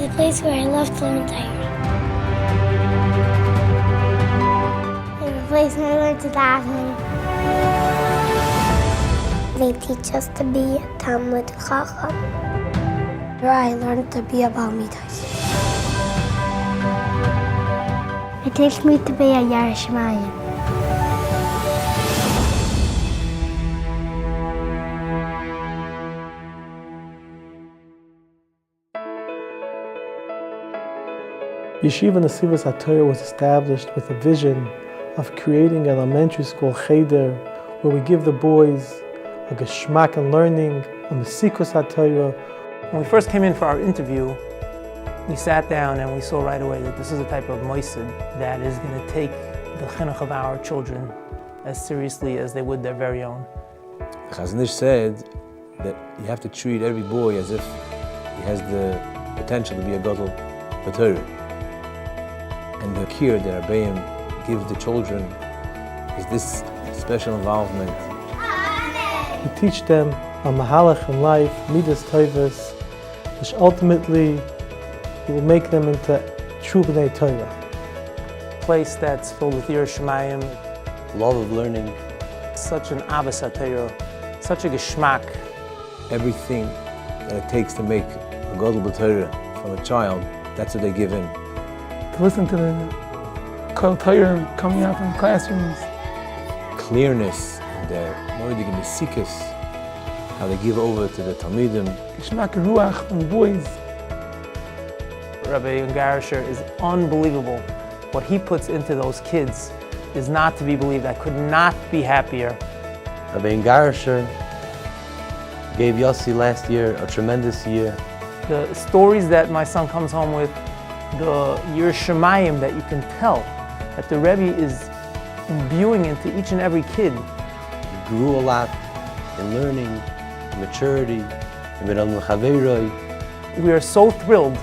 a place where I love to learn Torah. It's a place where I learn to daven. They teach us to be a Talmud Chacham. Where I learned to be a Baal Midas. It teaches me to be a Yerushalayim. Yeshiva Nesivos HaTorah was established with a vision of creating an elementary school cheder where we give the boys a geschmack in learning, a mesikus HaTorah. When we first came in for our interview, we sat down and we saw right away that this is a type of moisid that is going to take the chinuch of our children as seriously as they would their very own. The Chazon Ish said that you have to treat every boy as if he has the potential to be a gadol b'Torah. And the care that Rebbeim gives the children is this special involvement. We teach them a mahalach in life, midas tovas, which ultimately will make them into true b'nei Torah. A place that's filled with Yerushalayim, Love of learning. such an avos HaTorah, such a geschmack. Everything that it takes to make a gadol b'Torah from a child, that's what they give in. To listen to the Kol Torah coming out from classrooms. Clearness in their moedik and mesikus, how they give over to the Talmidim. Geschmack Ruach from the boys. Rabbi Garisher is unbelievable. What he puts into those kids is not to be believed. I could not be happier. Rabbi Garisher gave Yossi last year a tremendous year. The stories that my son comes home with, the Yerushalayim that you can tell that the Rebbe is imbuing into each and every kid. He grew a lot in learning, in maturity, in Miram Chaveroi. We are so thrilled.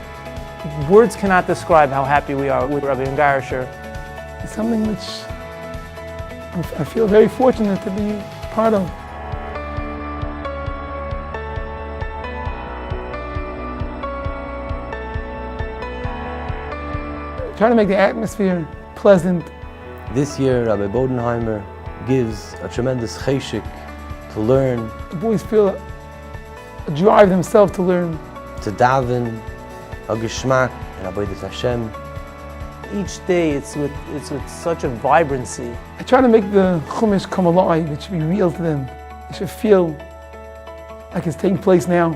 Words cannot describe how happy we are with Rabbi Garisher. It's something which I feel very fortunate to be part of. Try to make the atmosphere pleasant. This year, Rabbi Bodenheimer gives a tremendous cheshik to learn, The boys feel a drive themselves to learn. to daven, a geschmack, and avodas Hashem. Each day it's with such a vibrancy. I try to make the Chumash come alive. It should be real to them. It should feel like it's taking place now.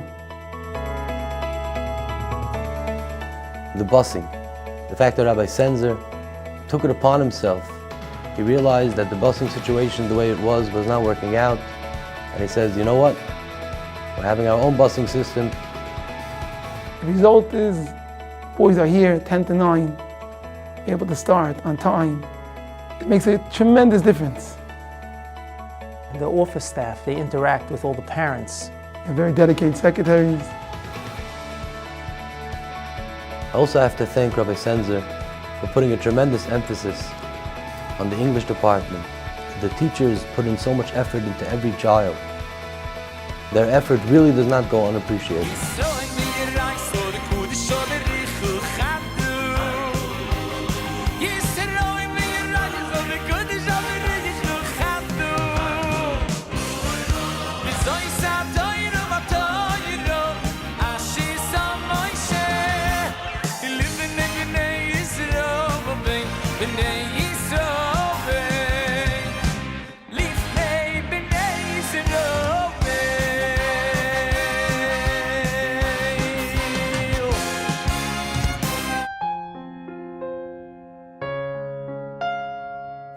The busing. The fact that Rabbi Senzer took it upon himself. He realized that the busing situation, the way it was not working out. And he says, you know what? We're having our own busing system. The result is boys are here 10 to 9, able to start on time. It makes a tremendous difference. The office staff, they interact with all the parents. They're very dedicated secretaries. I also have to thank Rabbi Senzer for putting a tremendous emphasis on the English department. The teachers put in so much effort into every child. Their effort really does not go unappreciated.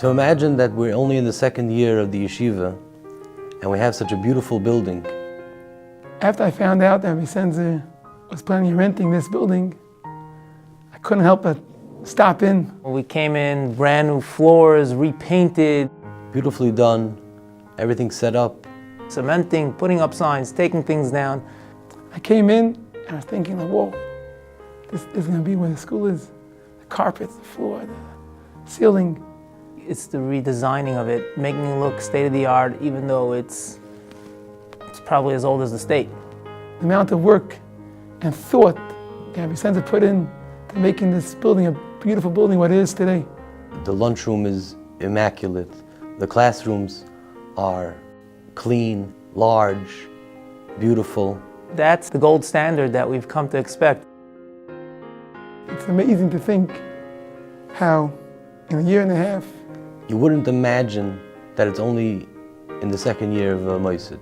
To imagine that we're only in the second year of the yeshiva and we have such a beautiful building. After I found out that Rabbi Senzer was planning on renting this building, I couldn't help but stop in. We came in, brand new floors, repainted, Beautifully done, everything set up. cementing, putting up signs, taking things down. I came in and I was thinking, like, whoa, this is going to be where the school is. The carpets, the floor, the ceiling. It's the redesigning of it, making it look state-of-the-art, even though it's probably as old as the state. The amount of work and thought Rabbi Senzer put in to making this building a beautiful building, what it is today. The lunchroom is immaculate. The classrooms are clean, large, beautiful. That's the gold standard that we've come to expect. It's amazing to think how in a year and a half, You wouldn't imagine that it's only in the second year of Moisid.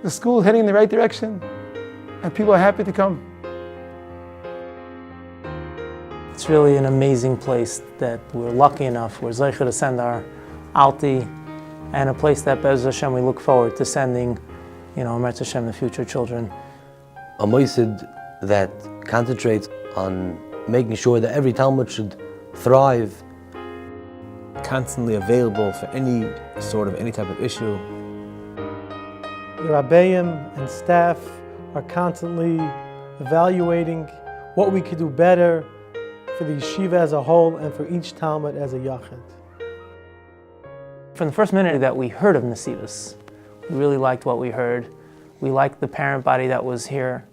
the school is heading in the right direction and people are happy to come. It's really an amazing place that we're lucky enough, we're zeicher to send our Alti, and a place that Be'ez Hashem we look forward to sending, Eretz Hashem, the future children. A Moisid that concentrates on making sure that every Talmud should thrive. Constantly available for any type of issue. The Rabbeim and staff are constantly evaluating what we could do better for the yeshiva as a whole and for each Talmud as a yachid. From the first minute that we heard of Nesivos, we really liked what we heard. We liked the parent body that was here.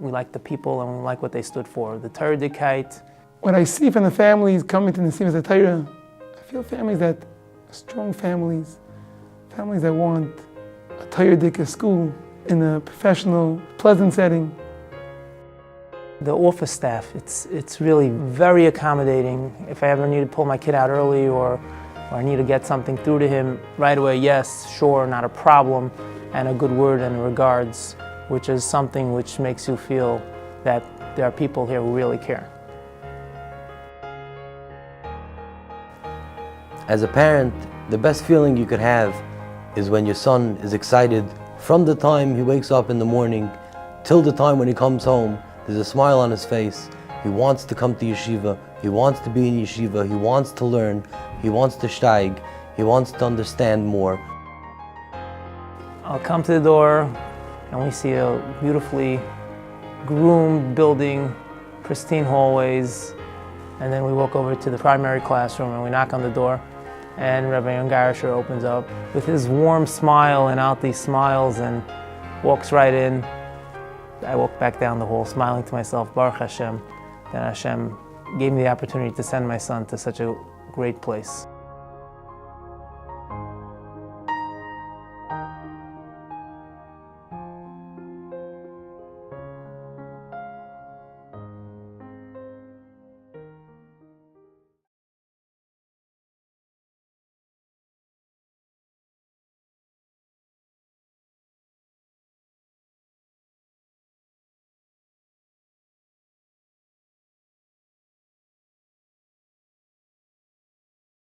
We liked the people and we liked what they stood for. The Torah Dikait. What I see from the families coming to Yeshiva HaTorah, I feel families that are strong families that want a Torah Dikah school in a professional, pleasant setting. The office staff, it's really very accommodating. If I ever need to pull my kid out early or I need to get something through to him, right away, yes, sure, not a problem, and a good word and regards, which is something which makes you feel that there are people here who really care. As a parent, the best feeling you could have is when your son is excited from the time he wakes up in the morning till the time when he comes home. There's a smile on his face. He wants to come to yeshiva. He wants to be in yeshiva. He wants to learn. He wants to steig. He wants to understand more. I'll come to the door and we see a beautifully groomed building, pristine hallways, and then we walk over to the primary classroom and we knock on the door, and Rabbi Young-Garisher opens up with his warm smile and Alti smiles and walks right in. I walk back down the hall smiling to myself, Baruch Hashem, that Hashem gave me the opportunity to send my son to such a great place.